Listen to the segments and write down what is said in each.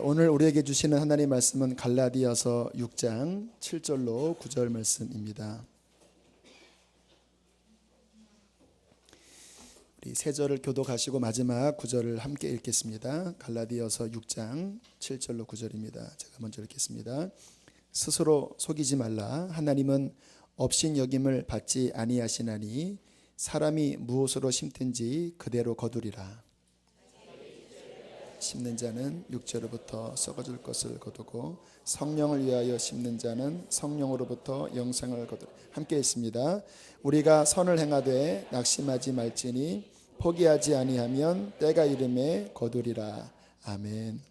오늘 우리에게 주시는 하나님의 말씀은 갈라디아서 6장 7절로 9절 말씀입니다. 우리 세 절을 교독하시고 마지막 9절을 함께 읽겠습니다. 갈라디아서 6장 7절로 9절입니다. 제가 먼저 읽겠습니다. 스스로 속이지 말라. 하나님은 업신여김을 받지 아니하시나니 사람이 무엇으로 심든지 그대로 거두리라. 심는 자는 육체로부터 썩어질 것을 거두고 성령을 위하여 심는 자는 성령으로부터 영생을 거두리라. 함께 있습니다. 우리가 선을 행하되 낙심하지 말지니 포기하지 아니하면 때가 이름에 거두리라. 아멘.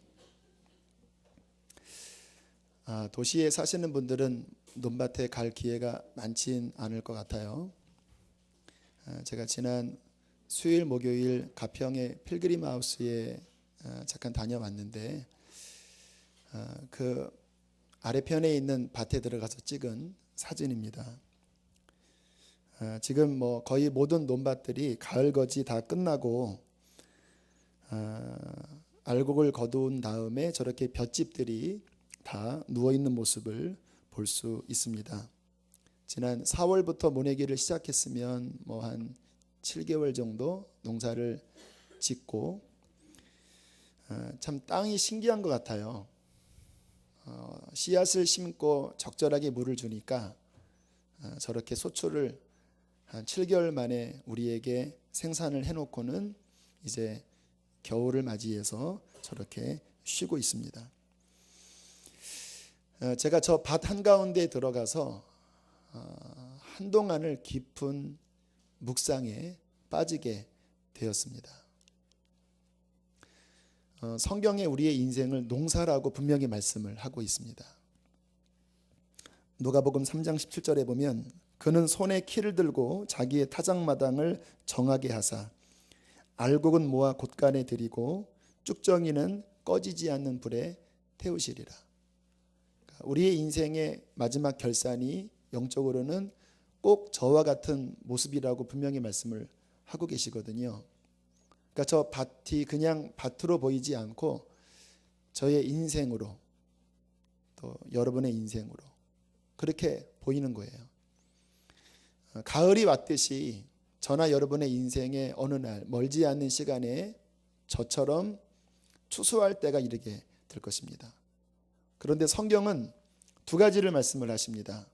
도시에 사시는 분들은 논밭에 갈 기회가 많진 않을 것 같아요. 제가 지난 수요일 목요일 가평의 필그림 하우스에 잠깐 다녀왔는데 그 아래편에 있는 밭에 들어가서 찍은 사진입니다. 지금 거의 모든 논밭들이 가을거지 다 끝나고 알곡을 거둔 다음에 저렇게 볏짚들이 다 누워있는 모습을 볼 수 있습니다. 지난 4월부터 모내기를 시작했으면 한 7개월 정도 농사를 짓고 참 땅이 신기한 것 같아요. 씨앗을 심고 적절하게 물을 주니까 저렇게 소출을 한 7개월 만에 우리에게 생산을 해놓고는 이제 겨울을 맞이해서 저렇게 쉬고 있습니다. 제가 저 밭 한가운데 들어가서 한동안을 깊은 묵상에 빠지게 되었습니다. 성경에 우리의 인생을 농사라고 분명히 말씀을 하고 있습니다. 누가복음 3장 17절에 보면 그는 손에 키를 들고 자기의 타작마당을 정하게 하사 알곡은 모아 곳간에 들이고 쭉정이는 꺼지지 않는 불에 태우시리라. 우리의 인생의 마지막 결산이 영적으로는 꼭 저와 같은 모습이라고 분명히 말씀을 하고 계시거든요. 그러니까 저 밭이 그냥 밭으로 보이지 않고 저의 인생으로 또 여러분의 인생으로 그렇게 보이는 거예요. 가을이 왔듯이 저나 여러분의 인생의 어느 날 멀지 않는 시간에 저처럼 추수할 때가 이르게 될 것입니다. 그런데 성경은 두 가지를 말씀을 하십니다.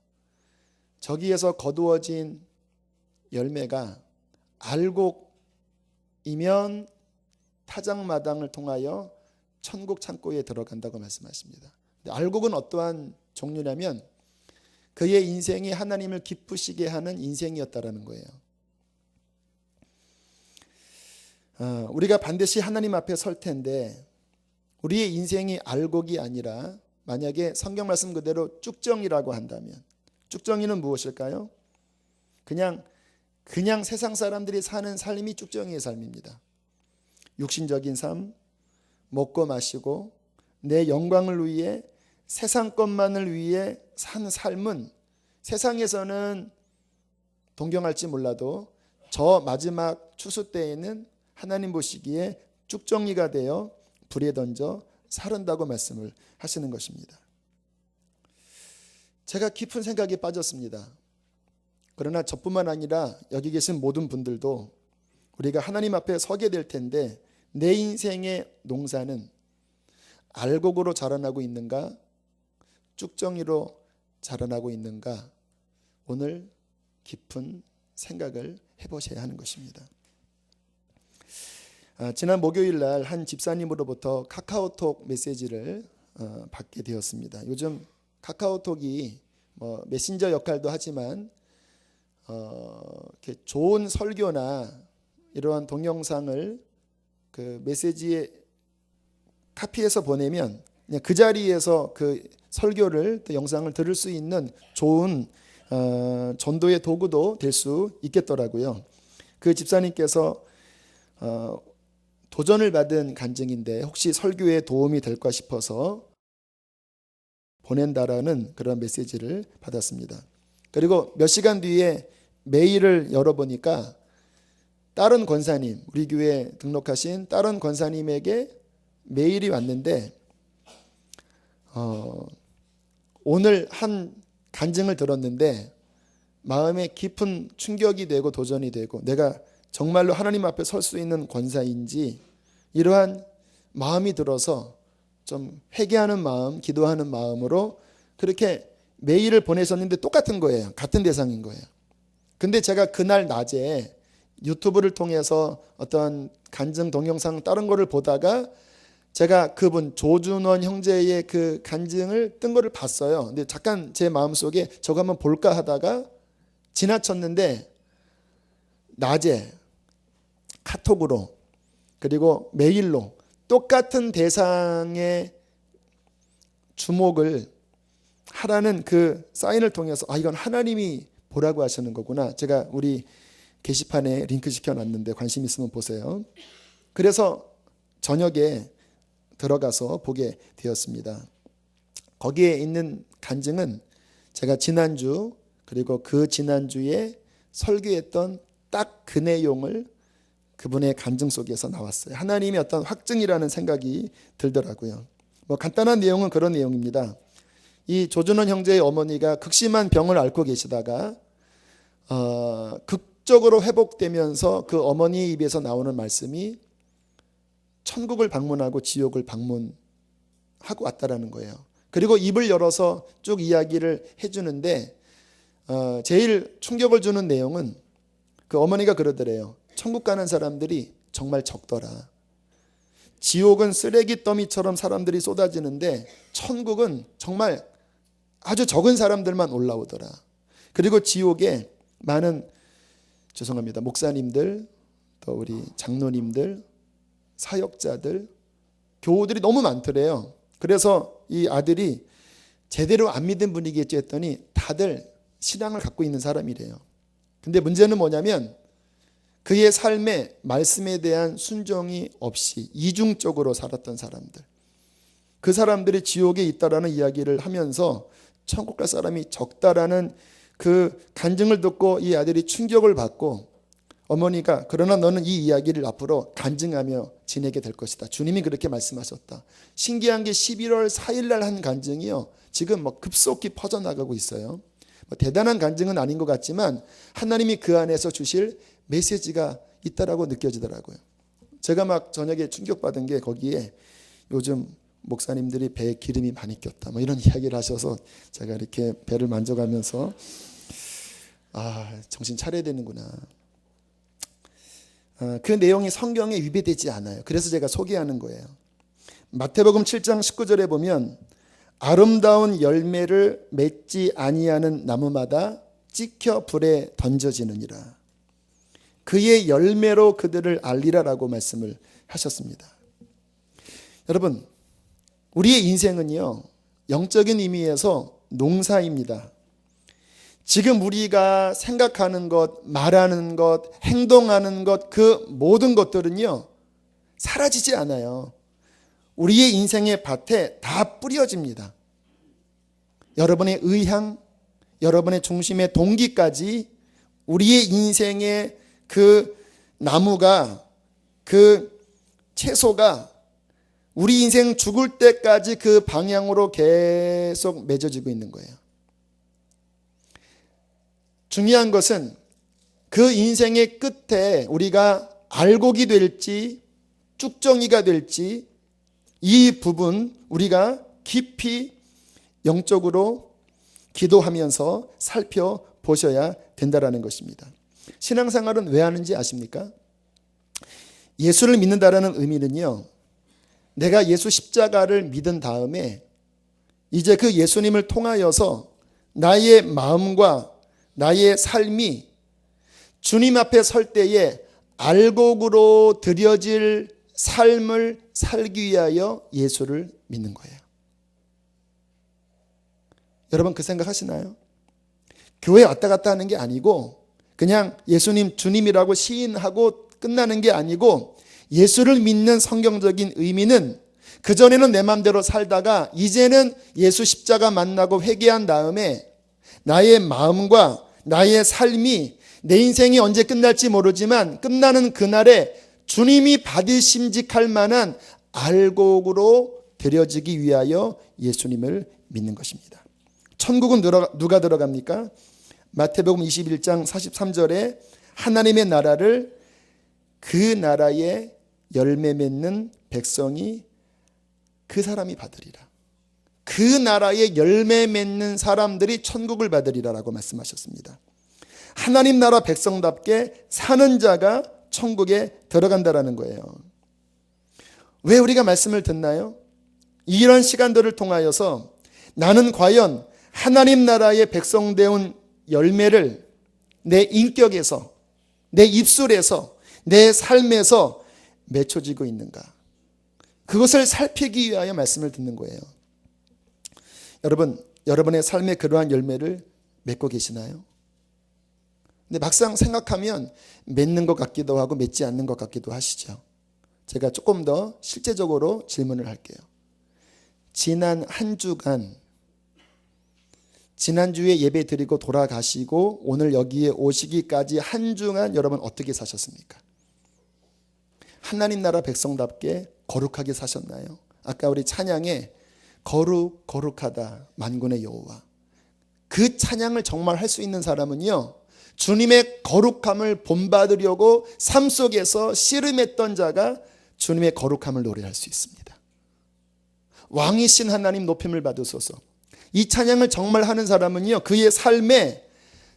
저기에서 거두어진 열매가 알곡이면 타작마당을 통하여 천국 창고에 들어간다고 말씀하십니다. 알곡은 어떠한 종류냐면 그의 인생이 하나님을 기쁘시게 하는 인생이었다라는 거예요. 우리가 반드시 하나님 앞에 설 텐데 우리의 인생이 알곡이 아니라 만약에 성경 말씀 그대로 쭉정이라고 한다면 쭉정이는 무엇일까요? 그냥 세상 사람들이 사는 삶이 쭉정이의 삶입니다. 육신적인 삶, 먹고 마시고 내 영광을 위해 세상 것만을 위해 산 삶은 세상에서는 동경할지 몰라도 저 마지막 추수 때에는 하나님 보시기에 쭉정이가 되어 불에 던져 사른다고 말씀을 하시는 것입니다. 제가 깊은 생각에 빠졌습니다. 그러나 저뿐만 아니라 여기 계신 모든 분들도 우리가 하나님 앞에 서게 될 텐데 내 인생의 농사는 알곡으로 자라나고 있는가 쭉정이로 자라나고 있는가 오늘 깊은 생각을 해보셔야 하는 것입니다. 지난 목요일 날 한 집사님으로부터 카카오톡 메시지를 받게 되었습니다. 요즘 카카오톡이 메신저 역할도 하지만 이렇게 좋은 설교나 이러한 동영상을 그 메시지에 카피해서 보내면 그냥 그 자리에서 그 설교를 또 영상을 들을 수 있는 좋은 전도의 도구도 될 수 있겠더라고요. 그 집사님께서 도전을 받은 간증인데 혹시 설교에 도움이 될까 싶어서 보낸다라는 그런 메시지를 받았습니다. 그리고 몇 시간 뒤에 메일을 열어보니까 다른 권사님, 우리 교회에 등록하신 다른 권사님에게 메일이 왔는데 오늘 한 간증을 들었는데 마음에 깊은 충격이 되고 도전이 되고 내가 정말로 하나님 앞에 설 수 있는 권사인지 이러한 마음이 들어서 좀 회개하는 마음, 기도하는 마음으로 그렇게 메일을 보내셨는데 똑같은 거예요. 같은 대상인 거예요. 근데 제가 그날 낮에 유튜브를 통해서 어떤 간증 동영상 다른 거를 보다가 제가 그분 조준원 형제의 그 간증을 뜬 거를 봤어요. 근데 잠깐 제 마음속에 저거 한번 볼까 하다가 지나쳤는데 낮에 카톡으로 그리고 메일로 똑같은 대상의 주목을 하라는 그 사인을 통해서 이건 하나님이 보라고 하시는 거구나. 제가 우리 게시판에 링크 시켜놨는데 관심 있으면 보세요. 그래서 저녁에 들어가서 보게 되었습니다. 거기에 있는 간증은 제가 지난주 그리고 그 지난주에 설교했던 딱 그 내용을 그분의 간증 속에서 나왔어요. 하나님의 어떤 확증이라는 생각이 들더라고요. 간단한 내용은 그런 내용입니다. 이 조준원 형제의 어머니가 극심한 병을 앓고 계시다가 극적으로 회복되면서 그 어머니의 입에서 나오는 말씀이 천국을 방문하고 지옥을 방문하고 왔다라는 거예요. 그리고 입을 열어서 쭉 이야기를 해주는데 제일 충격을 주는 내용은 그 어머니가 그러더래요. 천국 가는 사람들이 정말 적더라. 지옥은 쓰레기 더미처럼 사람들이 쏟아지는데 천국은 정말 아주 적은 사람들만 올라오더라. 그리고 지옥에 많은 목사님들, 또 우리 장로님들, 사역자들, 교우들이 너무 많더래요. 그래서 이 아들이 제대로 안 믿은 분이겠지 했더니 다들 신앙을 갖고 있는 사람이래요. 근데 문제는 뭐냐면 그의 삶에 말씀에 대한 순종이 없이 이중적으로 살았던 사람들, 그 사람들이 지옥에 있다라는 이야기를 하면서 천국 갈 사람이 적다라는 그 간증을 듣고 이 아들이 충격을 받고 어머니가 그러나 너는 이 이야기를 앞으로 간증하며 지내게 될 것이다. 주님이 그렇게 말씀하셨다. 신기한 게 11월 4일 날 한 간증이요. 지금 급속히 퍼져나가고 있어요. 대단한 간증은 아닌 것 같지만 하나님이 그 안에서 주실 메시지가 있다라고 느껴지더라고요. 제가 저녁에 충격받은 게 거기에 요즘 목사님들이 배에 기름이 많이 꼈다 이런 이야기를 하셔서 제가 이렇게 배를 만져가면서 정신 차려야 되는구나. 그 내용이 성경에 위배되지 않아요. 그래서 제가 소개하는 거예요. 마태복음 7장 19절에 보면 아름다운 열매를 맺지 아니하는 나무마다 찍혀 불에 던져지느니라. 그의 열매로 그들을 알리라라고 말씀을 하셨습니다. 여러분, 우리의 인생은요, 영적인 의미에서 농사입니다. 지금 우리가 생각하는 것, 말하는 것, 행동하는 것, 그 모든 것들은요, 사라지지 않아요. 우리의 인생의 밭에 다 뿌려집니다. 여러분의 의향, 여러분의 중심의 동기까지 우리의 인생의 그 나무가, 그 채소가 우리 인생 죽을 때까지 그 방향으로 계속 맺어지고 있는 거예요. 중요한 것은 그 인생의 끝에 우리가 알곡이 될지 쭉정이가 될지 이 부분 우리가 깊이 영적으로 기도하면서 살펴보셔야 된다라는 것입니다. 신앙생활은 왜 하는지 아십니까? 예수를 믿는다라는 의미는요, 내가 예수 십자가를 믿은 다음에 이제 그 예수님을 통하여서 나의 마음과 나의 삶이 주님 앞에 설 때에 알곡으로 드려질 삶을 살기 위하여 예수를 믿는 거예요. 여러분 그 생각 하시나요? 교회 왔다 갔다 하는 게 아니고 그냥 예수님 주님이라고 시인하고 끝나는 게 아니고 예수를 믿는 성경적인 의미는 그전에는 내 마음대로 살다가 이제는 예수 십자가 만나고 회개한 다음에 나의 마음과 나의 삶이 내 인생이 언제 끝날지 모르지만 끝나는 그날에 주님이 받으심직할 만한 알곡으로 드려지기 위하여 예수님을 믿는 것입니다. 천국은 누가 들어갑니까? 마태복음 21장 43절에 하나님의 나라를 그 나라의 열매 맺는 백성이 그 사람이 받으리라. 그 나라의 열매 맺는 사람들이 천국을 받으리라라고 말씀하셨습니다. 하나님 나라 백성답게 사는 자가 천국에 들어간다라는 거예요. 왜 우리가 말씀을 듣나요? 이런 시간들을 통하여서 나는 과연 하나님 나라의 백성되온 열매를 내 인격에서, 내 입술에서, 내 삶에서 맺혀지고 있는가? 그것을 살피기 위하여 말씀을 듣는 거예요. 여러분, 여러분의 삶에 그러한 열매를 맺고 계시나요? 근데 막상 생각하면 맺는 것 같기도 하고 맺지 않는 것 같기도 하시죠. 제가 조금 더 실제적으로 질문을 할게요. 지난 한 주간, 지난주에 예배 드리고 돌아가시고 오늘 여기에 오시기까지 한 주간 여러분 어떻게 사셨습니까? 하나님 나라 백성답게 거룩하게 사셨나요? 아까 우리 찬양에 거룩하다 만군의 여호와, 그 찬양을 정말 할 수 있는 사람은요, 주님의 거룩함을 본받으려고 삶 속에서 씨름했던 자가 주님의 거룩함을 노래할 수 있습니다. 왕이신 하나님 높임을 받으소서. 이 찬양을 정말 하는 사람은요, 그의 삶에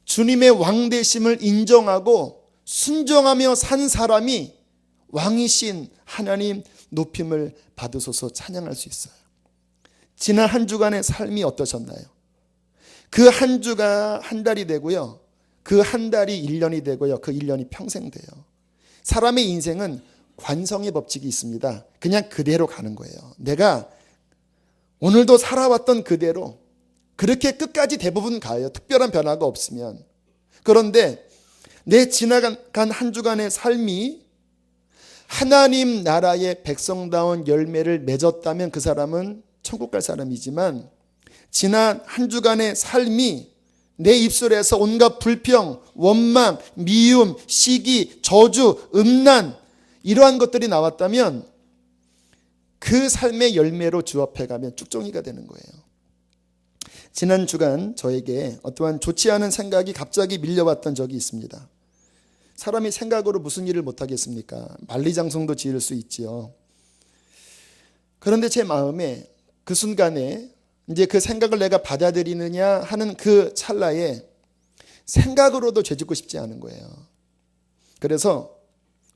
주님의 왕되심을 인정하고 순종하며 산 사람이 왕이신 하나님 높임을 받으소서 찬양할 수 있어요. 지난 한 주간의 삶이 어떠셨나요? 그 한 주가 한 달이 되고요, 그 한 달이 1년이 되고요, 그 1년이 평생 돼요. 사람의 인생은 관성의 법칙이 있습니다. 그냥 그대로 가는 거예요. 내가 오늘도 살아왔던 그대로 그렇게 끝까지 대부분 가요. 특별한 변화가 없으면. 그런데 내 지나간 한 주간의 삶이 하나님 나라의 백성다운 열매를 맺었다면 그 사람은 천국 갈 사람이지만, 지난 한 주간의 삶이 내 입술에서 온갖 불평, 원망, 미움, 시기, 저주, 음란, 이러한 것들이 나왔다면 그 삶의 열매로 주업해 가면 쭉종이가 되는 거예요. 지난 주간 저에게 어떠한 좋지 않은 생각이 갑자기 밀려왔던 적이 있습니다. 사람이 생각으로 무슨 일을 못하겠습니까? 만리장성도 지을 수 있지요. 그런데 제 마음에 그 순간에 이제 그 생각을 내가 받아들이느냐 하는 그 찰나에 생각으로도 죄짓고 싶지 않은 거예요. 그래서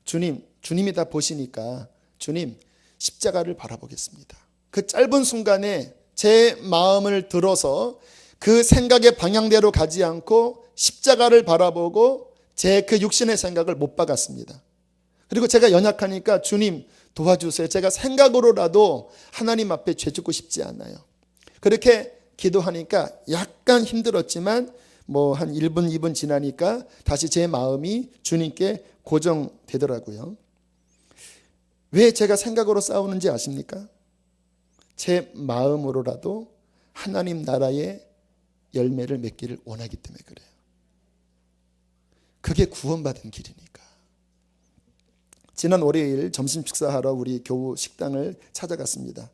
주님이 다 보시니까 주님, 십자가를 바라보겠습니다. 그 짧은 순간에 제 마음을 들어서 그 생각의 방향대로 가지 않고 십자가를 바라보고 제 그 육신의 생각을 못 박았습니다. 그리고 제가 연약하니까 주님 도와주세요. 제가 생각으로라도 하나님 앞에 죄짓고 싶지 않아요. 그렇게 기도하니까 약간 힘들었지만 한 1분, 2분 지나니까 다시 제 마음이 주님께 고정되더라고요. 왜 제가 생각으로 싸우는지 아십니까? 제 마음으로라도 하나님 나라의 열매를 맺기를 원하기 때문에 그래요. 그게 구원받은 길이니까. 지난 월요일 점심 식사하러 우리 교우 식당을 찾아갔습니다.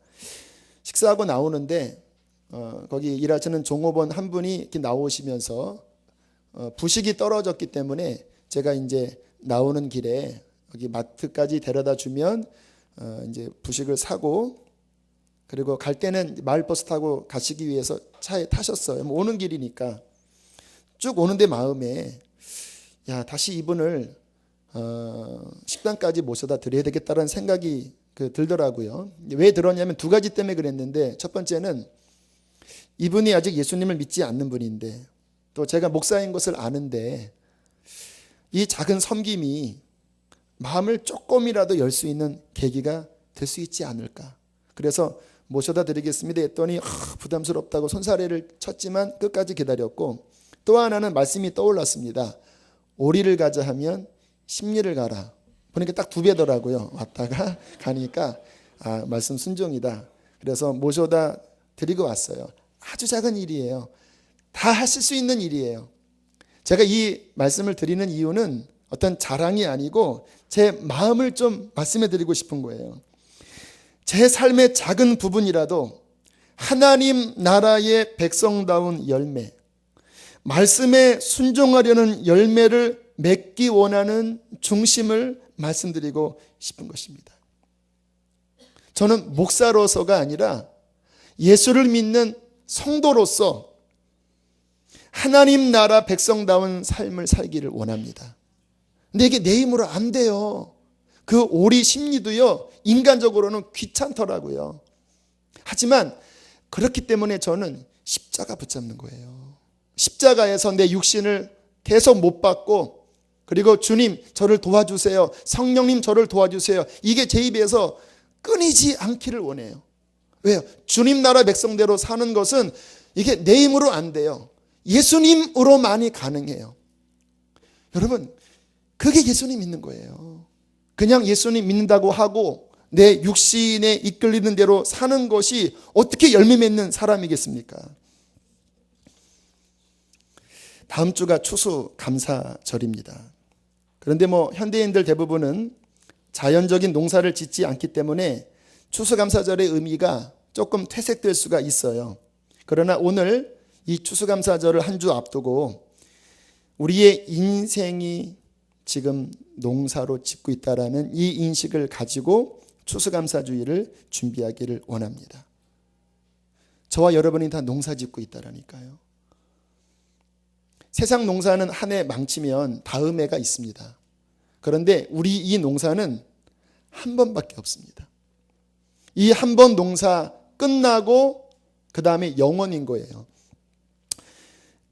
식사하고 나오는데 거기 일하시는 종업원 한 분이 이렇게 나오시면서 부식이 떨어졌기 때문에 제가 이제 나오는 길에 여기 마트까지 데려다 주면 이제 부식을 사고, 그리고 갈 때는 마을버스 타고 가시기 위해서 차에 타셨어요. 오는 길이니까 쭉 오는데 마음에 다시 이분을 식당까지 모셔다 드려야 되겠다는 생각이 들더라고요. 왜 들었냐면 두 가지 때문에 그랬는데, 첫 번째는 이분이 아직 예수님을 믿지 않는 분인데, 또 제가 목사인 것을 아는데 이 작은 섬김이 마음을 조금이라도 열 수 있는 계기가 될 수 있지 않을까. 그래서 모셔다 드리겠습니다 했더니 부담스럽다고 손사래를 쳤지만 끝까지 기다렸고, 또 하나는 말씀이 떠올랐습니다. 오리를 가자 하면 십리를 가라. 보니까 딱 2배더라고요. 왔다가 가니까 말씀 순종이다. 그래서 모셔다 드리고 왔어요. 아주 작은 일이에요. 다 하실 수 있는 일이에요. 제가 이 말씀을 드리는 이유는 어떤 자랑이 아니고 제 마음을 좀 말씀해 드리고 싶은 거예요. 제 삶의 작은 부분이라도 하나님 나라의 백성다운 열매, 말씀에 순종하려는 열매를 맺기 원하는 중심을 말씀드리고 싶은 것입니다. 저는 목사로서가 아니라 예수를 믿는 성도로서 하나님 나라 백성다운 삶을 살기를 원합니다. 근데 이게 내 힘으로 안 돼요. 그 오리 심리도요, 인간적으로는 귀찮더라고요. 하지만 그렇기 때문에 저는 십자가 붙잡는 거예요. 십자가에서 내 육신을 계속 못 받고, 그리고 주님 저를 도와주세요, 성령님 저를 도와주세요, 이게 제 입에서 끊이지 않기를 원해요. 왜요? 주님 나라 백성대로 사는 것은 이게 내 힘으로 안 돼요. 예수님으로만이 가능해요. 여러분, 그게 예수님 믿는 거예요. 그냥 예수님 믿는다고 하고 내 육신에 이끌리는 대로 사는 것이 어떻게 열매 맺는 사람이겠습니까? 다음 주가 추수감사절입니다. 그런데 현대인들 대부분은 자연적인 농사를 짓지 않기 때문에 추수감사절의 의미가 조금 퇴색될 수가 있어요. 그러나 오늘 이 추수감사절을 한 주 앞두고 우리의 인생이 지금 농사로 짓고 있다라는 이 인식을 가지고 추수감사주의를 준비하기를 원합니다. 저와 여러분이 다 농사 짓고 있다라니까요. 세상 농사는 한 해 망치면 다음 해가 있습니다. 그런데 우리 이 농사는 한 번밖에 없습니다. 이 한 번 농사 끝나고 그 다음에 영원인 거예요.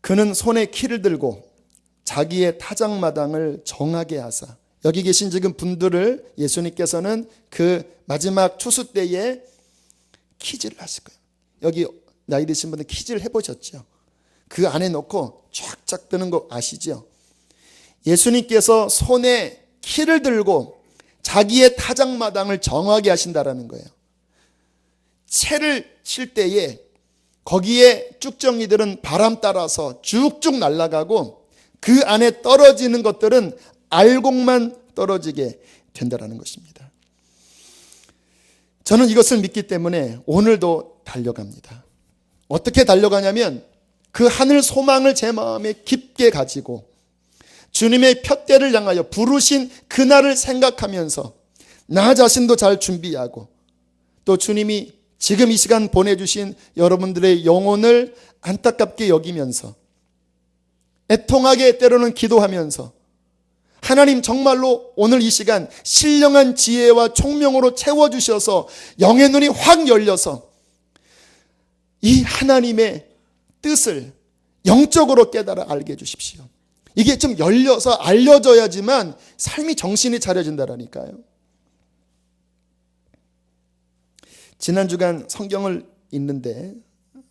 그는 손에 키를 들고 자기의 타작마당을 정하게 하사. 여기 계신 지금 분들을 예수님께서는 그 마지막 추수 때에 퀴즈를 하실 거예요. 여기 나이 드신 분들 퀴즈를 해보셨죠? 그 안에 넣고 쫙쫙 뜨는 거 아시죠? 예수님께서 손에 키를 들고 자기의 타작마당을 정하게 하신다라는 거예요. 채를 칠 때에 거기에 쭉정이들은 바람 따라서 쭉쭉 날아가고 그 안에 떨어지는 것들은 알곡만 떨어지게 된다라는 것입니다. 저는 이것을 믿기 때문에 오늘도 달려갑니다. 어떻게 달려가냐면 그 하늘 소망을 제 마음에 깊게 가지고 주님의 푯대를 향하여 부르신 그날을 생각하면서 나 자신도 잘 준비하고 또 주님이 지금 이 시간 보내주신 여러분들의 영혼을 안타깝게 여기면서 애통하게 때로는 기도하면서 하나님 정말로 오늘 이 시간 신령한 지혜와 총명으로 채워주셔서 영의 눈이 확 열려서 이 하나님의 뜻을 영적으로 깨달아 알게 해주십시오. 이게 좀 열려서 알려져야지만 삶이 정신이 차려진다라니까요. 지난 주간 성경을 읽는데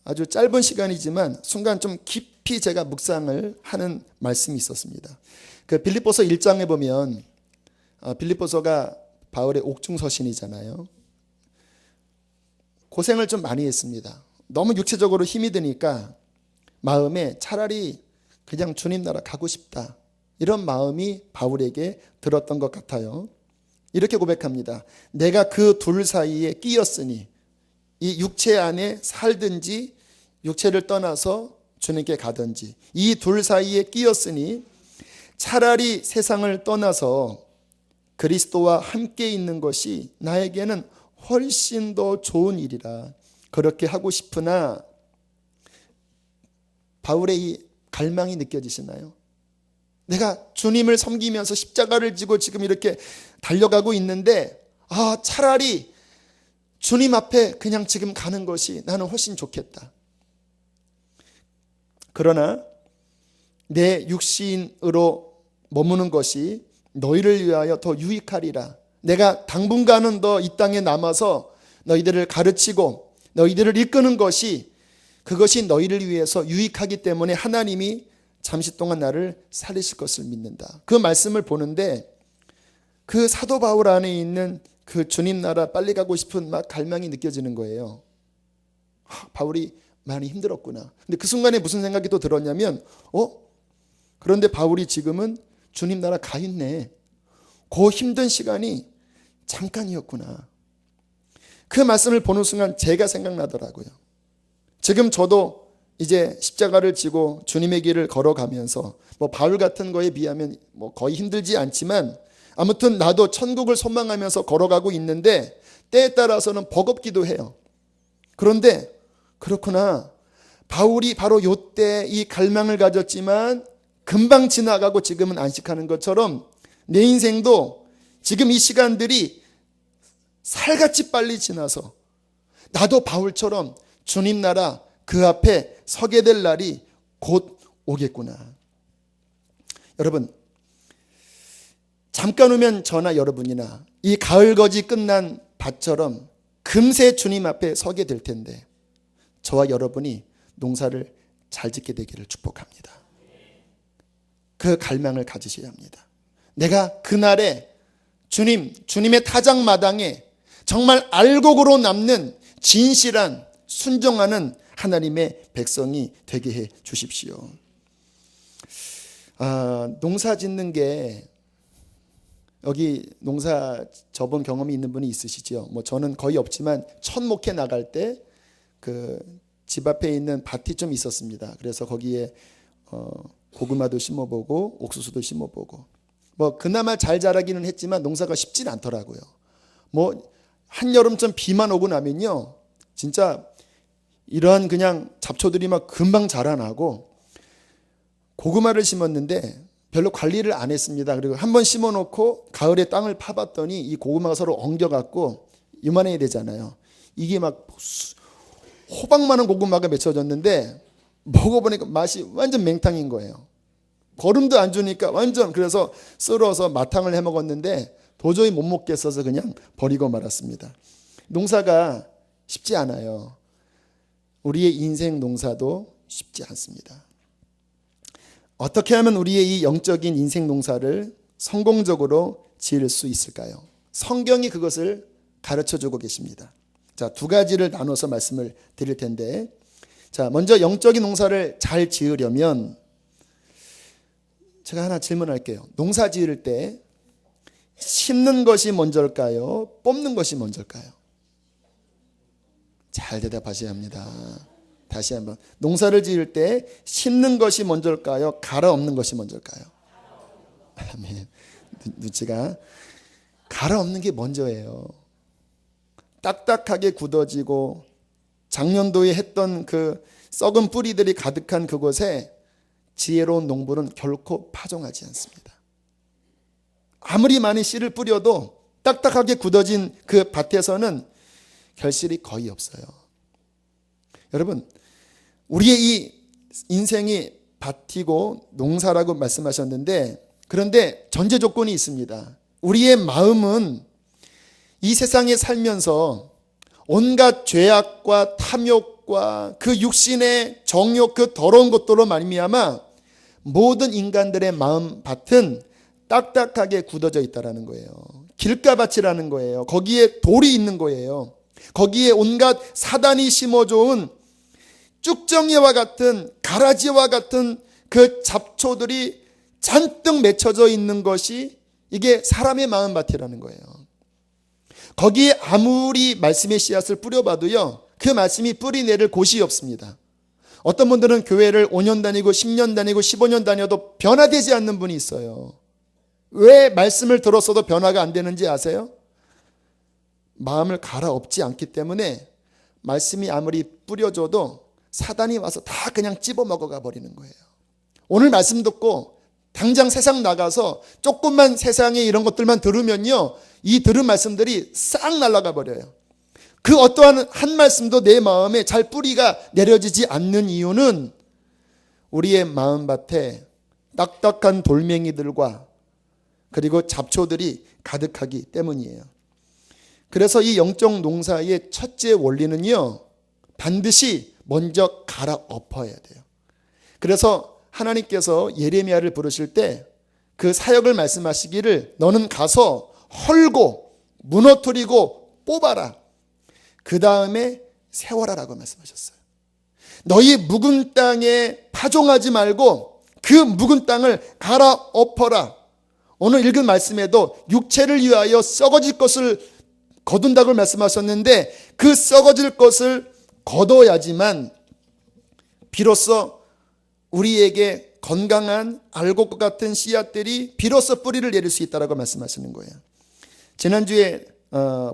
아주 짧은 시간이지만 순간 좀 깊이 제가 묵상을 하는 말씀이 있었습니다. 그 빌립보서 1장에 보면 빌립보서가 바울의 옥중서신이잖아요. 고생을 좀 많이 했습니다. 너무 육체적으로 힘이 드니까 마음에 차라리 그냥 주님 나라 가고 싶다, 이런 마음이 바울에게 들었던 것 같아요. 이렇게 고백합니다. 내가 그 둘 사이에 끼었으니 이 육체 안에 살든지 육체를 떠나서 주님께 가든지 이 둘 사이에 끼었으니 차라리 세상을 떠나서 그리스도와 함께 있는 것이 나에게는 훨씬 더 좋은 일이라 그렇게 하고 싶으나, 바울의 이 갈망이 느껴지시나요? 내가 주님을 섬기면서 십자가를 지고 지금 이렇게 달려가고 있는데 차라리 주님 앞에 그냥 지금 가는 것이 나는 훨씬 좋겠다. 그러나 내 육신으로 머무는 것이 너희를 위하여 더 유익하리라. 내가 당분간은 더 이 땅에 남아서 너희들을 가르치고 너희들을 이끄는 것이, 그것이 너희를 위해서 유익하기 때문에 하나님이 잠시 동안 나를 살리실 것을 믿는다. 그 말씀을 보는데 그 사도 바울 안에 있는 그 주님 나라 빨리 가고 싶은 막 갈망이 느껴지는 거예요. 바울이 많이 힘들었구나. 근데 그 순간에 무슨 생각이 또 들었냐면 그런데 바울이 지금은 주님 나라 가 있네. 그 힘든 시간이 잠깐이었구나. 그 말씀을 보는 순간 제가 생각나더라고요. 지금 저도 이제 십자가를 지고 주님의 길을 걸어가면서 바울 같은 거에 비하면 거의 힘들지 않지만 아무튼 나도 천국을 소망하면서 걸어가고 있는데 때에 따라서는 버겁기도 해요. 그런데 그렇구나. 바울이 바로 요때 이 갈망을 가졌지만 금방 지나가고 지금은 안식하는 것처럼 내 인생도 지금 이 시간들이 살같이 빨리 지나서 나도 바울처럼 주님 나라 그 앞에 서게 될 날이 곧 오겠구나. 여러분, 잠깐 오면 저나 여러분이나 이 가을거지 끝난 밭처럼 금세 주님 앞에 서게 될 텐데 저와 여러분이 농사를 잘 짓게 되기를 축복합니다. 그 갈망을 가지셔야 합니다. 내가 그날에 주님의 타작마당에 정말 알곡으로 남는 진실한 순종하는 하나님의 백성이 되게 해 주십시오. 농사 짓는 게 여기 농사 접은 경험이 있는 분이 있으시죠? 저는 거의 없지만 첫 목회 나갈 때 그 집 앞에 있는 밭이 좀 있었습니다. 그래서 거기에 고구마도 심어보고 옥수수도 심어보고 그나마 잘 자라기는 했지만 농사가 쉽진 않더라고요. 한여름쯤 비만 오고 나면요 진짜 이러한 그냥 잡초들이 막 금방 자라나고 고구마를 심었는데 별로 관리를 안 했습니다. 그리고 한번 심어놓고 가을에 땅을 파봤더니 이 고구마가 서로 엉겨갖고 이만해야 되잖아요. 이게 막 호박만한 고구마가 맺혀졌는데 먹어보니까 맛이 완전 맹탕인 거예요. 거름도 안 주니까 완전. 그래서 썰어서 마탕을 해 먹었는데 도저히 못 먹겠어서 그냥 버리고 말았습니다. 농사가 쉽지 않아요. 우리의 인생 농사도 쉽지 않습니다. 어떻게 하면 우리의 이 영적인 인생 농사를 성공적으로 지을 수 있을까요? 성경이 그것을 가르쳐주고 계십니다. 자, 두 가지를 나눠서 말씀을 드릴 텐데, 자, 먼저 영적인 농사를 잘 지으려면 제가 하나 질문할게요. 농사 지을 때 심는 것이 먼저일까요? 뽑는 것이 먼저일까요? 잘 대답하셔야 합니다. 다시 한번. 농사를 지을 때 심는 것이 먼저일까요? 갈아 엎는 것이 먼저일까요? 아멘. 눈치가 갈아 엎는 게 먼저예요. 딱딱하게 굳어지고 작년도에 했던 그 썩은 뿌리들이 가득한 그곳에 지혜로운 농부는 결코 파종하지 않습니다. 아무리 많이 씨를 뿌려도 딱딱하게 굳어진 그 밭에서는 결실이 거의 없어요. 여러분, 우리의 이 인생이 밭이고 농사라고 말씀하셨는데, 그런데 전제 조건이 있습니다. 우리의 마음은 이 세상에 살면서 온갖 죄악과 탐욕과 그 육신의 정욕, 그 더러운 것들로 말미암아 모든 인간들의 마음 밭은 딱딱하게 굳어져 있다라는 거예요. 길가밭이라는 거예요. 거기에 돌이 있는 거예요. 거기에 온갖 사단이 심어놓은 쭉정이와 같은 가라지와 같은 그 잡초들이 잔뜩 맺혀져 있는 것이 이게 사람의 마음밭이라는 거예요. 거기에 아무리 말씀의 씨앗을 뿌려봐도요, 그 말씀이 뿌리 내릴 곳이 없습니다. 어떤 분들은 교회를 5년 다니고 10년 다니고 15년 다녀도 변화되지 않는 분이 있어요. 왜 말씀을 들었어도 변화가 안 되는지 아세요? 마음을 갈아엎지 않기 때문에 말씀이 아무리 뿌려줘도 사단이 와서 다 그냥 찝어먹어가 버리는 거예요. 오늘 말씀 듣고 당장 세상 나가서 조금만 세상에 이런 것들만 들으면요, 이 들은 말씀들이 싹 날아가 버려요. 그 어떠한 한 말씀도 내 마음에 잘 뿌리가 내려지지 않는 이유는 우리의 마음밭에 딱딱한 돌멩이들과 그리고 잡초들이 가득하기 때문이에요. 그래서 이 영적 농사의 첫째 원리는요, 반드시 먼저 갈아엎어야 돼요. 그래서 하나님께서 예레미야를 부르실 때 그 사역을 말씀하시기를 너는 가서 헐고 무너뜨리고 뽑아라. 그 다음에 세워라라고 말씀하셨어요. 너희 묵은 땅에 파종하지 말고 그 묵은 땅을 갈아엎어라. 오늘 읽은 말씀에도 육체를 위하여 썩어질 것을 거둔다고 말씀하셨는데 그 썩어질 것을 거둬야지만 비로소 우리에게 건강한 알곡과 같은 씨앗들이 비로소 뿌리를 내릴 수 있다라고 말씀하시는 거예요. 지난주에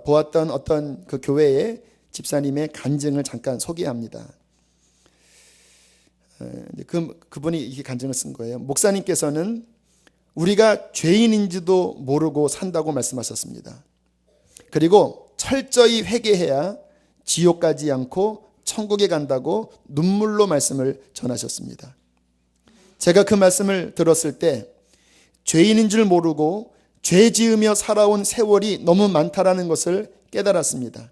보았던 어떤 그 교회의 집사님의 간증을 잠깐 소개합니다. 그분이 이렇게 간증을 쓴 거예요. 목사님께서는 우리가 죄인인지도 모르고 산다고 말씀하셨습니다. 그리고 철저히 회개해야 지옥 가지 않고 천국에 간다고 눈물로 말씀을 전하셨습니다. 제가 그 말씀을 들었을 때 죄인인 줄 모르고 죄 지으며 살아온 세월이 너무 많다라는 것을 깨달았습니다.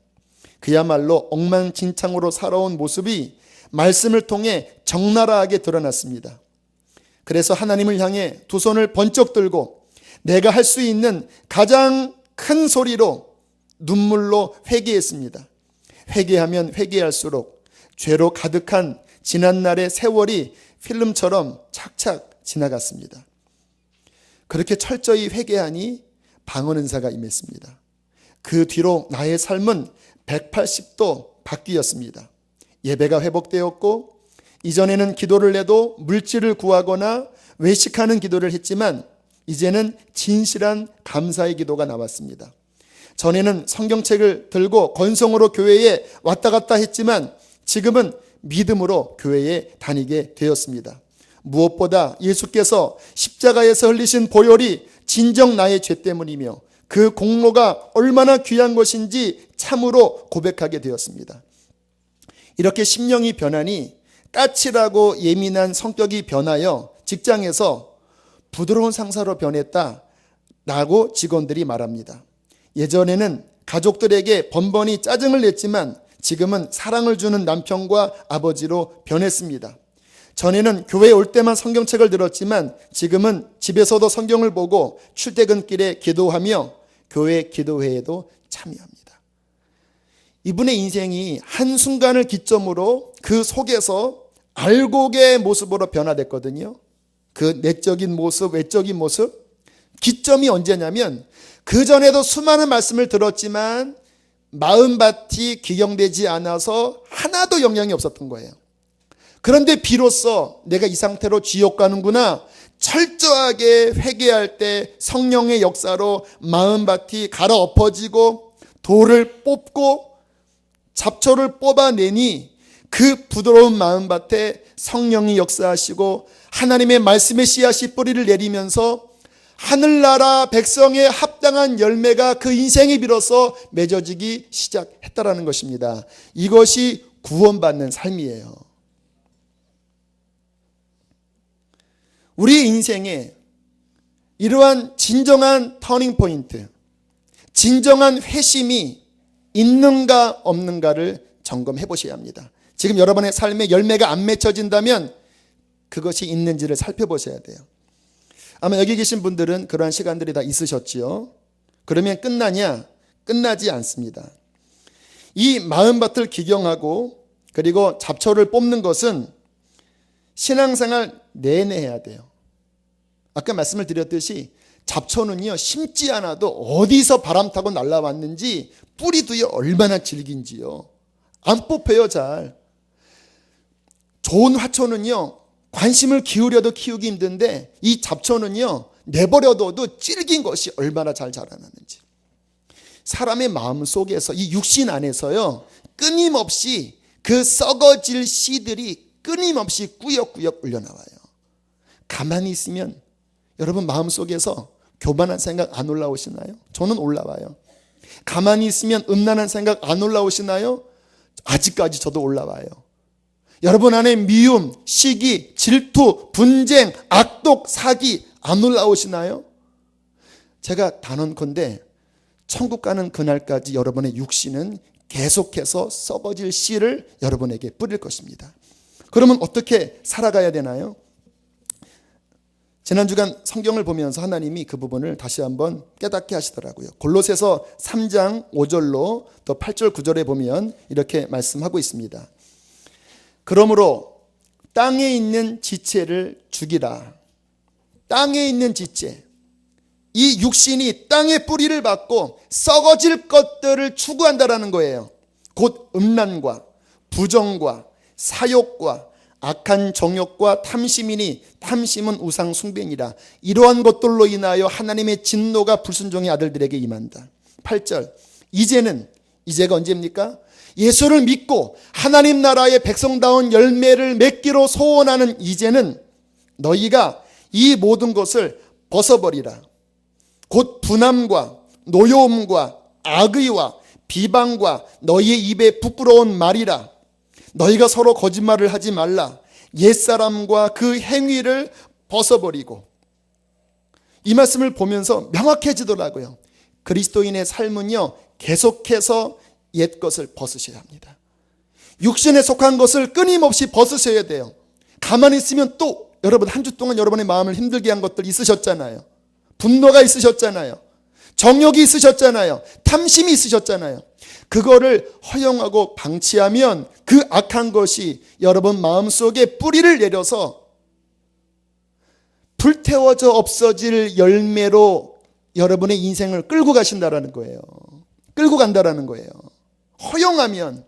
그야말로 엉망진창으로 살아온 모습이 말씀을 통해 적나라하게 드러났습니다. 그래서 하나님을 향해 두 손을 번쩍 들고 내가 할 수 있는 가장 큰 소리로 눈물로 회개했습니다. 회개하면 회개할수록 죄로 가득한 지난날의 세월이 필름처럼 착착 지나갔습니다. 그렇게 철저히 회개하니 방언 은사가 임했습니다. 그 뒤로 나의 삶은 180도 바뀌었습니다. 예배가 회복되었고 이전에는 기도를 해도 물질을 구하거나 외식하는 기도를 했지만 이제는 진실한 감사의 기도가 나왔습니다. 전에는 성경책을 들고 건성으로 교회에 왔다 갔다 했지만 지금은 믿음으로 교회에 다니게 되었습니다. 무엇보다 예수께서 십자가에서 흘리신 보혈이 진정 나의 죄 때문이며 그 공로가 얼마나 귀한 것인지 참으로 고백하게 되었습니다. 이렇게 심령이 변하니 까칠하고 예민한 성격이 변하여 직장에서 부드러운 상사로 변했다라고 직원들이 말합니다. 예전에는 가족들에게 번번이 짜증을 냈지만 지금은 사랑을 주는 남편과 아버지로 변했습니다. 전에는 교회에 올 때만 성경책을 들었지만 지금은 집에서도 성경을 보고 출퇴근길에 기도하며 교회 기도회에도 참여합니다. 이분의 인생이 한순간을 기점으로 그 속에서 알곡의 모습으로 변화됐거든요. 그 내적인 모습, 외적인 모습. 기점이 언제냐면 그전에도 수많은 말씀을 들었지만 마음밭이 기경되지 않아서 하나도 영향이 없었던 거예요. 그런데 비로소 내가 이 상태로 지옥 가는구나 철저하게 회개할 때 성령의 역사로 마음밭이 갈아엎어지고 돌을 뽑고 잡초를 뽑아내니 그 부드러운 마음밭에 성령이 역사하시고 하나님의 말씀의 씨앗이 뿌리를 내리면서 하늘나라 백성에 합당한 열매가 그 인생에 비로소 맺어지기 시작했다라는 것입니다. 이것이 구원받는 삶이에요. 우리 인생에 이러한 진정한 터닝 포인트, 진정한 회심이 있는가 없는가를 점검해 보셔야 합니다. 지금 여러분의 삶에 열매가 안 맺혀진다면 그것이 있는지를 살펴보셔야 돼요. 아마 여기 계신 분들은 그러한 시간들이 다 있으셨지요. 그러면 끝나냐? 끝나지 않습니다. 이 마음밭을 기경하고 그리고 잡초를 뽑는 것은 신앙생활 내내 해야 돼요. 아까 말씀을 드렸듯이 잡초는요 심지 않아도 어디서 바람 타고 날라왔는지 뿌리도요 얼마나 질긴지요 안 뽑혀요. 잘 좋은 화초는요 관심을 기울여도 키우기 힘든데 이 잡초는요 내버려둬도 질긴 것이 얼마나 잘 자라나는지. 사람의 마음 속에서 이 육신 안에서요 끊임없이 그 썩어질 씨들이 끊임없이 꾸역꾸역 울려나와요. 가만히 있으면 여러분 마음속에서 교만한 생각 안 올라오시나요? 저는 올라와요. 가만히 있으면 음란한 생각 안 올라오시나요? 아직까지 저도 올라와요. 여러분 안에 미움, 시기, 질투, 분쟁, 악독, 사기 안 올라오시나요? 제가 단언컨대 천국 가는 그날까지 여러분의 육신은 계속해서 썩어질 씨를 여러분에게 뿌릴 것입니다. 그러면 어떻게 살아가야 되나요? 지난 주간 성경을 보면서 하나님이 그 부분을 다시 한번 깨닫게 하시더라고요. 골로새서 3장 5절로 또 8절 9절에 보면 이렇게 말씀하고 있습니다. 그러므로 땅에 있는 지체를 죽이라. 땅에 있는 지체. 이 육신이 땅의 뿌리를 받고 썩어질 것들을 추구한다라는 거예요. 곧 음란과 부정과 사욕과 악한 정욕과 탐심이니 탐심은 우상 숭배니라. 이러한 것들로 인하여 하나님의 진노가 불순종의 아들들에게 임한다. 8절, 이제가 언제입니까? 예수를 믿고 하나님 나라의 백성다운 열매를 맺기로 소원하는 이제는 너희가 이 모든 것을 벗어버리라. 곧 분함과 노여움과 악의와 비방과 너희의 입에 부끄러운 말이라. 너희가 서로 거짓말을 하지 말라. 옛사람과 그 행위를 벗어버리고. 이 말씀을 보면서 명확해지더라고요. 그리스도인의 삶은요, 계속해서 옛 것을 벗으셔야 합니다. 육신에 속한 것을 끊임없이 벗으셔야 돼요. 가만히 있으면 또 여러분 한 주 동안 여러분의 마음을 힘들게 한 것들 있으셨잖아요. 분노가 있으셨잖아요. 정욕이 있으셨잖아요. 탐심이 있으셨잖아요. 그거를 허용하고 방치하면 그 악한 것이 여러분 마음속에 뿌리를 내려서 불태워져 없어질 열매로 여러분의 인생을 끌고 가신다라는 거예요. 끌고 간다라는 거예요. 허용하면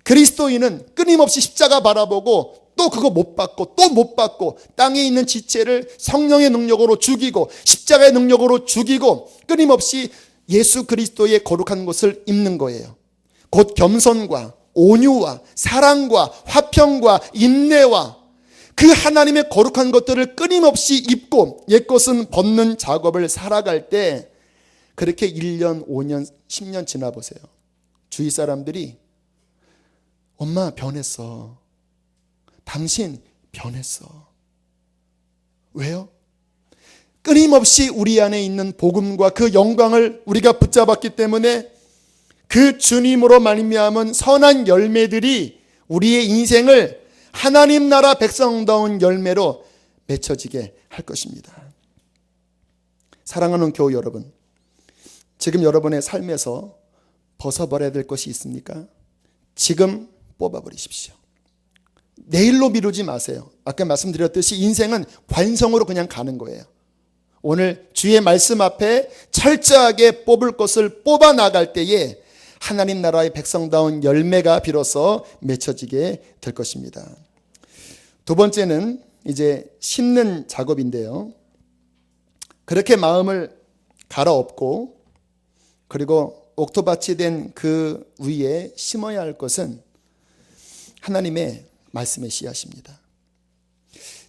그리스도인은 끊임없이 십자가 바라보고 또 그거 못 받고 또 못 받고 땅에 있는 지체를 성령의 능력으로 죽이고 십자가의 능력으로 죽이고 끊임없이 예수 그리스도의 거룩한 것을 입는 거예요. 곧 겸손과 온유와 사랑과 화평과 인내와 그 하나님의 거룩한 것들을 끊임없이 입고 옛것은 벗는 작업을 살아갈 때 그렇게 1년, 5년, 10년 지나보세요. 주위 사람들이 엄마 변했어. 당신 변했어. 왜요? 끊임없이 우리 안에 있는 복음과 그 영광을 우리가 붙잡았기 때문에 그 주님으로 말미암은 선한 열매들이 우리의 인생을 하나님 나라 백성다운 열매로 맺혀지게 할 것입니다. 사랑하는 교우 여러분, 지금 여러분의 삶에서 벗어버려야 될 것이 있습니까? 지금 뽑아버리십시오. 내일로 미루지 마세요. 아까 말씀드렸듯이 인생은 관성으로 그냥 가는 거예요. 오늘 주의 말씀 앞에 철저하게 뽑을 것을 뽑아 나갈 때에 하나님 나라의 백성다운 열매가 비로소 맺혀지게 될 것입니다. 두 번째는 이제 심는 작업인데요. 그렇게 마음을 갈아엎고 그리고 옥토밭이 된 그 위에 심어야 할 것은 하나님의 말씀의 씨앗입니다.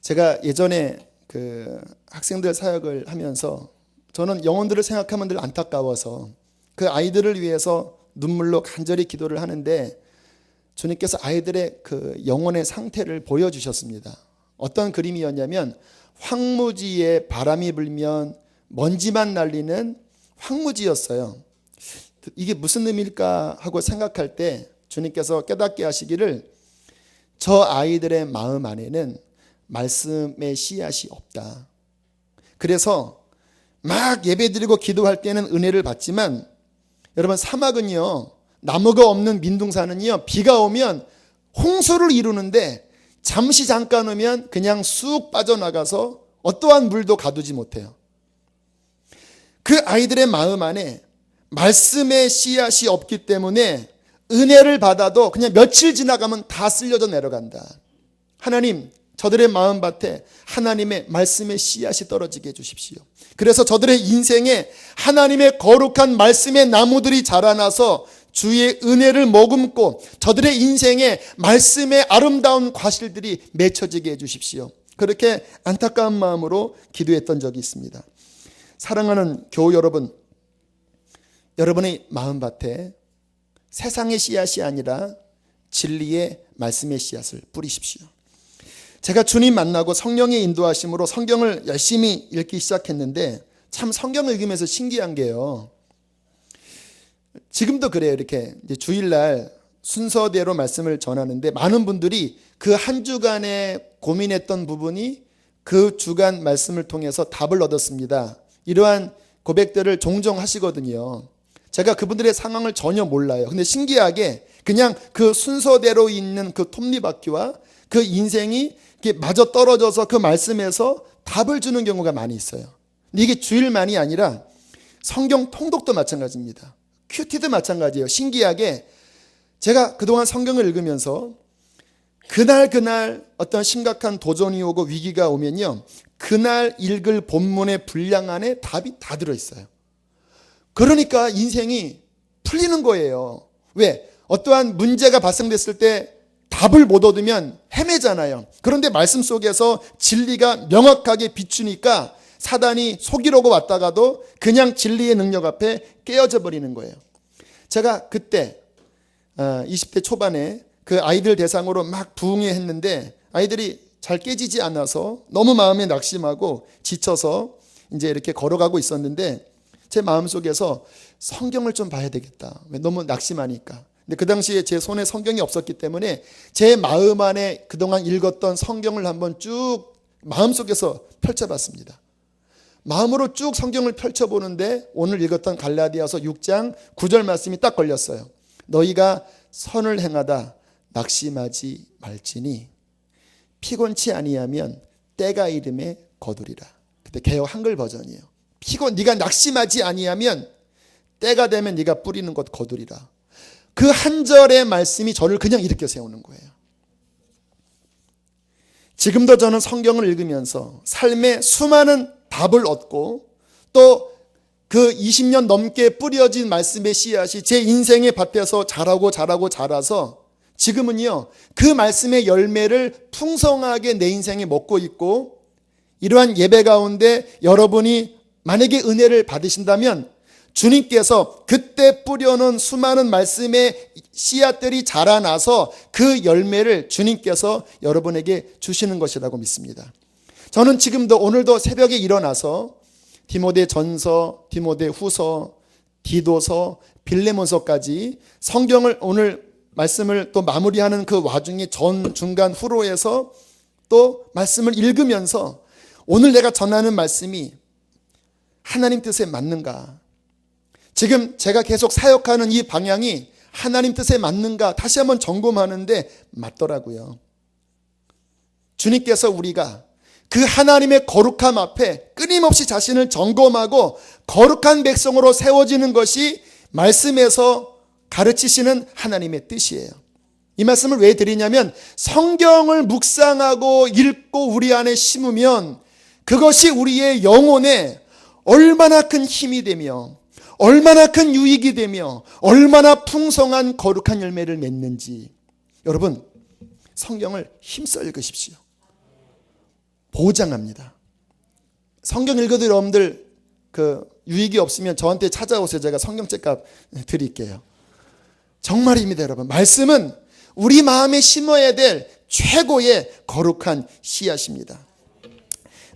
제가 예전에 그 학생들 사역을 하면서 저는 영혼들을 생각하면 늘 안타까워서 그 아이들을 위해서 눈물로 간절히 기도를 하는데 주님께서 아이들의 그 영혼의 상태를 보여주셨습니다. 어떤 그림이었냐면 황무지에 바람이 불면 먼지만 날리는 황무지였어요. 이게 무슨 의미일까 하고 생각할 때 주님께서 깨닫게 하시기를 저 아이들의 마음 안에는 말씀의 씨앗이 없다. 그래서 막 예배드리고 기도할 때는 은혜를 받지만 여러분 사막은요, 나무가 없는 민둥산은요, 비가 오면 홍수를 이루는데 잠시 잠깐 오면 그냥 쑥 빠져나가서 어떠한 물도 가두지 못해요. 그 아이들의 마음 안에 말씀의 씨앗이 없기 때문에 은혜를 받아도 그냥 며칠 지나가면 다 쓸려져 내려간다. 하나님, 저들의 마음밭에 하나님의 말씀의 씨앗이 떨어지게 해주십시오. 그래서 저들의 인생에 하나님의 거룩한 말씀의 나무들이 자라나서 주의 은혜를 머금고 저들의 인생에 말씀의 아름다운 과실들이 맺혀지게 해주십시오. 그렇게 안타까운 마음으로 기도했던 적이 있습니다. 사랑하는 교우 여러분, 여러분의 마음밭에 세상의 씨앗이 아니라 진리의 말씀의 씨앗을 뿌리십시오. 제가 주님 만나고 성령의 인도하심으로 성경을 열심히 읽기 시작했는데 참 성경을 읽으면서 신기한 게요. 지금도 그래요. 이렇게 이제 주일날 순서대로 말씀을 전하는데 많은 분들이 그 한 주간에 고민했던 부분이 그 주간 말씀을 통해서 답을 얻었습니다. 이러한 고백들을 종종 하시거든요. 제가 그분들의 상황을 전혀 몰라요. 근데 신기하게 그냥 그 순서대로 있는 그 톱니바퀴와 그 인생이 이렇게 맞아 떨어져서 그 말씀에서 답을 주는 경우가 많이 있어요. 근데 이게 주일만이 아니라 성경 통독도 마찬가지입니다. 큐티도 마찬가지예요. 신기하게 제가 그동안 성경을 읽으면서 그날 어떤 심각한 도전이 오고 위기가 오면요, 그날 읽을 본문의 분량 안에 답이 다 들어있어요. 그러니까 인생이 풀리는 거예요. 왜? 어떠한 문제가 발생됐을 때 답을 못 얻으면 헤매잖아요. 그런데 말씀 속에서 진리가 명확하게 비추니까 사단이 속이려고 왔다가도 그냥 진리의 능력 앞에 깨어져 버리는 거예요. 제가 그때 20대 초반에 그 아이들 대상으로 막 부흥회 했는데 아이들이 잘 깨지지 않아서 너무 마음에 낙심하고 지쳐서 이제 이렇게 걸어가고 있었는데 제 마음속에서 성경을 좀 봐야 되겠다. 너무 낙심하니까. 근데 그 당시에 제 손에 성경이 없었기 때문에 제 마음 안에 그동안 읽었던 성경을 한번 쭉 마음속에서 펼쳐봤습니다. 마음으로 쭉 성경을 펼쳐보는데 오늘 읽었던 갈라디아서 6장 9절 말씀이 딱 걸렸어요. 너희가 선을 행하다 낙심하지 말지니 피곤치 아니하면 때가 이름에 거두리라. 그때 개역 한글 버전이에요. 네가 낙심하지 아니하면 때가 되면 네가 뿌리는 것 거두리라. 그 한 절의 말씀이 저를 그냥 일으켜 세우는 거예요. 지금도 저는 성경을 읽으면서 삶의 수많은 답을 얻고 또 그 20년 넘게 뿌려진 말씀의 씨앗이 제 인생의 밭에서 자라서 지금은요, 그 말씀의 열매를 풍성하게 내 인생에 먹고 있고, 이러한 예배 가운데 여러분이 만약에 은혜를 받으신다면 주님께서 그때 뿌려놓은 수많은 말씀의 씨앗들이 자라나서 그 열매를 주님께서 여러분에게 주시는 것이라고 믿습니다. 저는 지금도 오늘도 새벽에 일어나서 디모데 전서, 디모데 후서, 디도서, 빌레몬서까지 성경을 오늘 말씀을 또 마무리하는 그 와중에 전, 중간, 후로에서 또 말씀을 읽으면서 오늘 내가 전하는 말씀이 하나님 뜻에 맞는가? 지금 제가 계속 사역하는 이 방향이 하나님 뜻에 맞는가? 다시 한번 점검하는데 맞더라고요. 주님께서 우리가 그 하나님의 거룩함 앞에 끊임없이 자신을 점검하고 거룩한 백성으로 세워지는 것이 말씀에서 가르치시는 하나님의 뜻이에요. 이 말씀을 왜 드리냐면 성경을 묵상하고 읽고 우리 안에 심으면 그것이 우리의 영혼에 얼마나 큰 힘이 되며 얼마나 큰 유익이 되며 얼마나 풍성한 거룩한 열매를 맺는지, 여러분 성경을 힘써 읽으십시오. 보장합니다. 성경 읽어도 여러분들 그 유익이 없으면 저한테 찾아오세요. 제가 성경책값 드릴게요. 정말입니다, 여러분. 말씀은 우리 마음에 심어야 될 최고의 거룩한 씨앗입니다.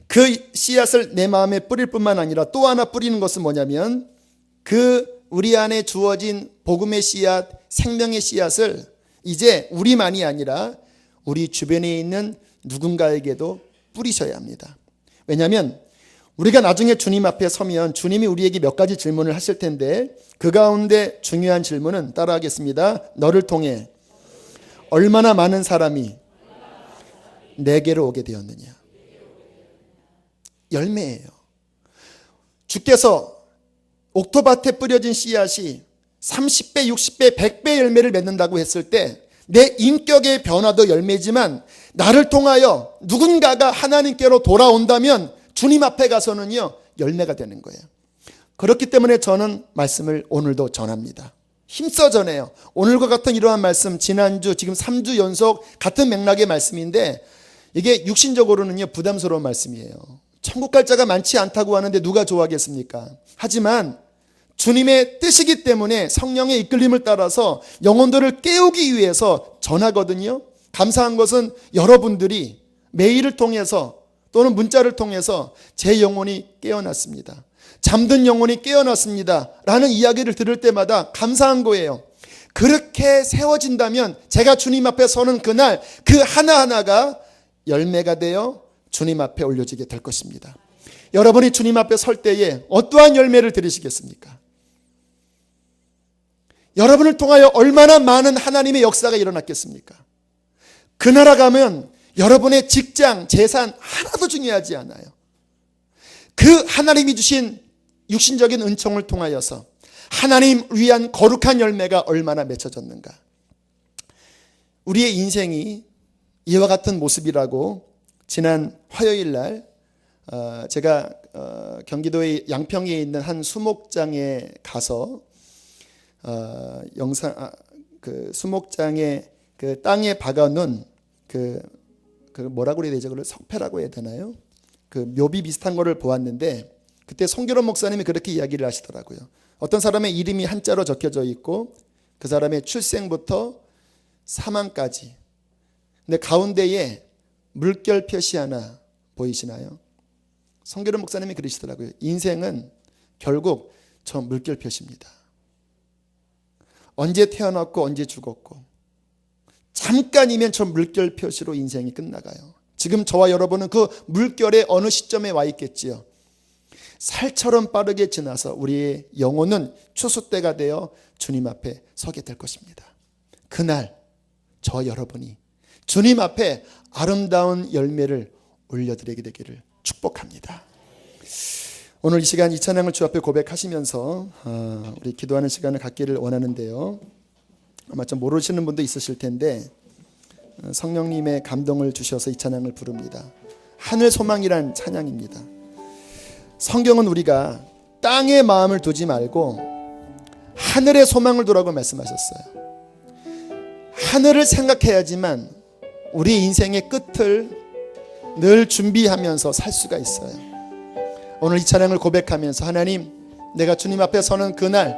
그 씨앗을 내 마음에 뿌릴 뿐만 아니라 또 하나 뿌리는 것은 뭐냐면 그 우리 안에 주어진 복음의 씨앗, 생명의 씨앗을 이제 우리만이 아니라 우리 주변에 있는 누군가에게도 뿌리셔야 합니다. 왜냐하면 우리가 나중에 주님 앞에 서면 주님이 우리에게 몇 가지 질문을 하실 텐데 그 가운데 중요한 질문은 따라하겠습니다. 너를 통해 얼마나 많은 사람이 내게로 오게 되었느냐. 열매예요. 주께서 옥토밭에 뿌려진 씨앗이 30배, 60배, 100배 열매를 맺는다고 했을 때 내 인격의 변화도 열매지만 나를 통하여 누군가가 하나님께로 돌아온다면 주님 앞에 가서는요 열매가 되는 거예요. 그렇기 때문에 저는 말씀을 오늘도 전합니다. 힘써 전해요. 오늘과 같은 이러한 말씀, 지난주 지금 3주 연속 같은 맥락의 말씀인데 이게 육신적으로는요 부담스러운 말씀이에요. 천국 갈 자가 많지 않다고 하는데 누가 좋아하겠습니까? 하지만 주님의 뜻이기 때문에 성령의 이끌림을 따라서 영혼들을 깨우기 위해서 전하거든요. 감사한 것은 여러분들이 메일을 통해서 또는 문자를 통해서 제 영혼이 깨어났습니다, 잠든 영혼이 깨어났습니다 라는 이야기를 들을 때마다 감사한 거예요. 그렇게 세워진다면 제가 주님 앞에 서는 그날 그 하나하나가 열매가 되어 주님 앞에 올려지게 될 것입니다. 여러분이 주님 앞에 설 때에 어떠한 열매를 들으시겠습니까? 여러분을 통하여 얼마나 많은 하나님의 역사가 일어났겠습니까? 그 나라 가면 여러분의 직장, 재산 하나도 중요하지 않아요. 그 하나님이 주신 육신적인 은총을 통하여서 하나님 위한 거룩한 열매가 얼마나 맺혀졌는가. 우리의 인생이 이와 같은 모습이라고 지난 화요일 날 제가 경기도의 양평에 있는 한 수목장에 가서 그 수목장에 그 땅에 박아놓은 그 뭐라고 해야 되죠? 그걸 석패라고 해야 되나요? 그 묘비 비슷한 거를 보았는데 그때 송결원 목사님이 그렇게 이야기를 하시더라고요. 어떤 사람의 이름이 한자로 적혀져 있고 그 사람의 출생부터 사망까지. 근데 가운데에 물결 표시 하나 보이시나요? 송결원 목사님이 그러시더라고요. 인생은 결국 저 물결 표시입니다. 언제 태어났고 언제 죽었고 잠깐이면 저 물결 표시로 인생이 끝나가요. 지금 저와 여러분은 그 물결의 어느 시점에 와 있겠지요. 살처럼 빠르게 지나서 우리의 영혼은 추수 때가 되어 주님 앞에 서게 될 것입니다. 그날 저와 여러분이 주님 앞에 아름다운 열매를 올려드리게 되기를 축복합니다. 오늘 이 시간 이 찬양을 주 앞에 고백하시면서 우리 기도하는 시간을 갖기를 원하는데요. 아마 좀 모르시는 분도 있으실 텐데 성령님의 감동을 주셔서 이 찬양을 부릅니다. 하늘 소망이란 찬양입니다. 성경은 우리가 땅에 마음을 두지 말고 하늘의 소망을 두라고 말씀하셨어요. 하늘을 생각해야지만 우리 인생의 끝을 늘 준비하면서 살 수가 있어요. 오늘 이 찬양을 고백하면서 하나님, 내가 주님 앞에 서는 그날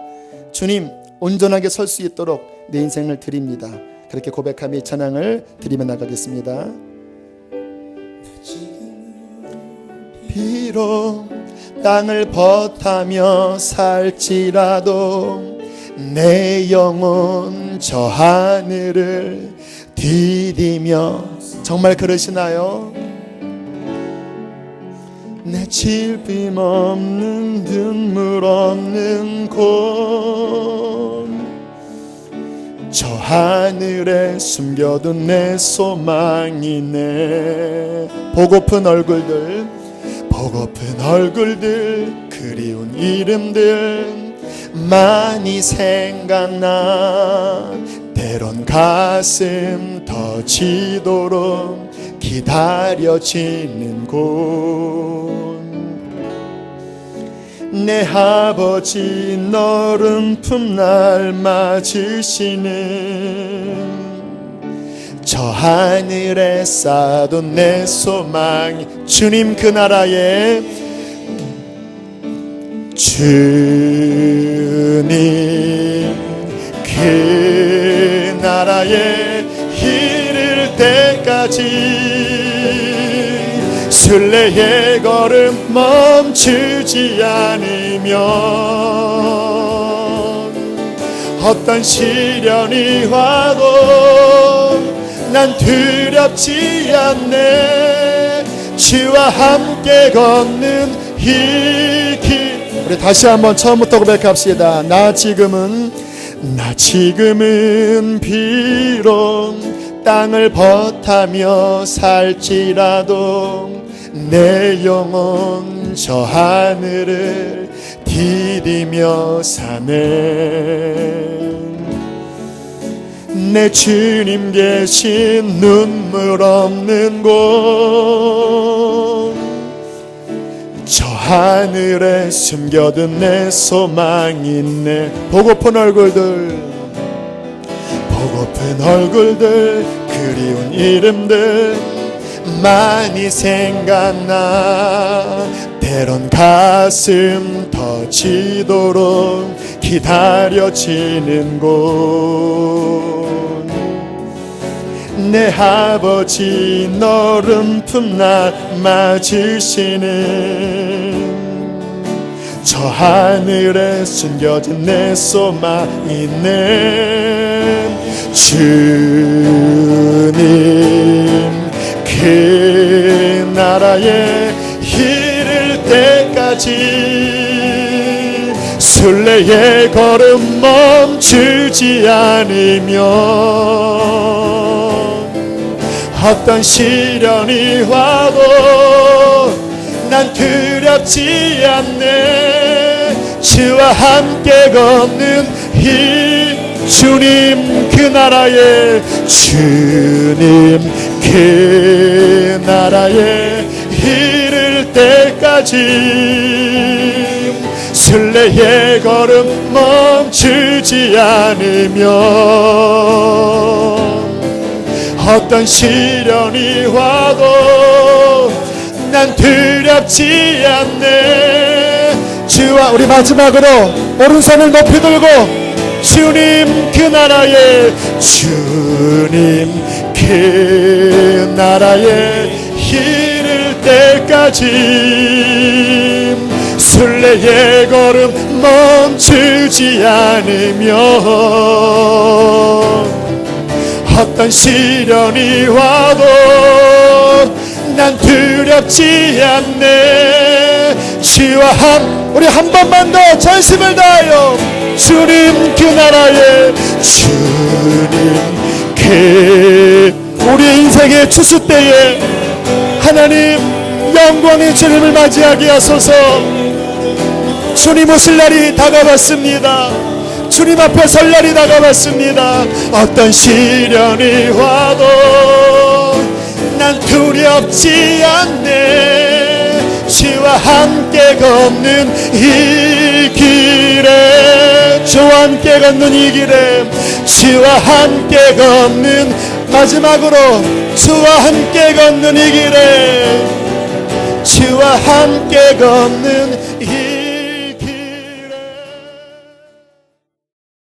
주님 온전하게 설 수 있도록 내 인생을 드립니다. 그렇게 고백하며 이 찬양을 드리며 나가겠습니다. 비록 땅을 벗하며 살지라도 내 영혼 저 하늘을 디디며. 정말 그러시나요? 내 질빔 없는 눈물 없는 곳 저 하늘에 숨겨둔 내 소망이네. 보고픈 얼굴들 그리운 이름들 많이 생각나. 때론 가슴 터지도록 기다려지는 곳. 내 아버지 너른 품날 맞으시는 저 하늘에 쌓아둔 내 소망. 주님 그 나라에 주님 그 나라에 이를 때까지 순례의 걸음 멈추지 않으면 어떤 시련이 와도 난 두렵지 않네. 주와 함께 걷는 이 길. 우리 다시 한번 처음부터 고백합시다. 나 지금은 비록 땅을 벗하며 살지라도 내 영혼 저 하늘을 디디며 사네. 내 주님 계신 눈물 없는 곳 저 하늘에 숨겨둔 내 소망 있네. 보고픈 얼굴들 그리운 이름들 많이 생각나. 때론 가슴 터지도록 기다려지는 곳. 내 아버지 너른 품날 맞으시는 저 하늘에 숨겨진 내 소망 있네. 주님 그 나라에 이를 때까지 순례의 걸음 멈추지 않으면 어떤 시련이 와도 난 두렵지 않네. 주와 함께 걷는 이 주님 그 나라에 주님 그 나라에 이를 때까지 순례의 걸음 멈추지 않으면 어떤 시련이 와도 난 두렵지 않네. 주와 우리 마지막으로 오른손을 높이 들고 주님 그 나라에 주님 그 나라에 이를 때까지 순례의 걸음 멈추지 않으면 어떤 시련이 와도 난 두렵지 않네. 주와 우리 한 번만 더 전심을 다하여 주님 그 나라에 주님 그 우리 인생의 추수 때에 하나님 영광의 주님을 맞이하게 하소서. 주님 오실 날이 다가왔습니다. 주님 앞에 설 날이 다가왔습니다. 어떤 시련이 와도 난 두렵지 않네. 주와 함께 걷는 이 길에 주와 함께 걷는 이 길에 주와 함께 걷는 마지막으로 주와 함께 걷는 이 길에 주와 함께 걷는 이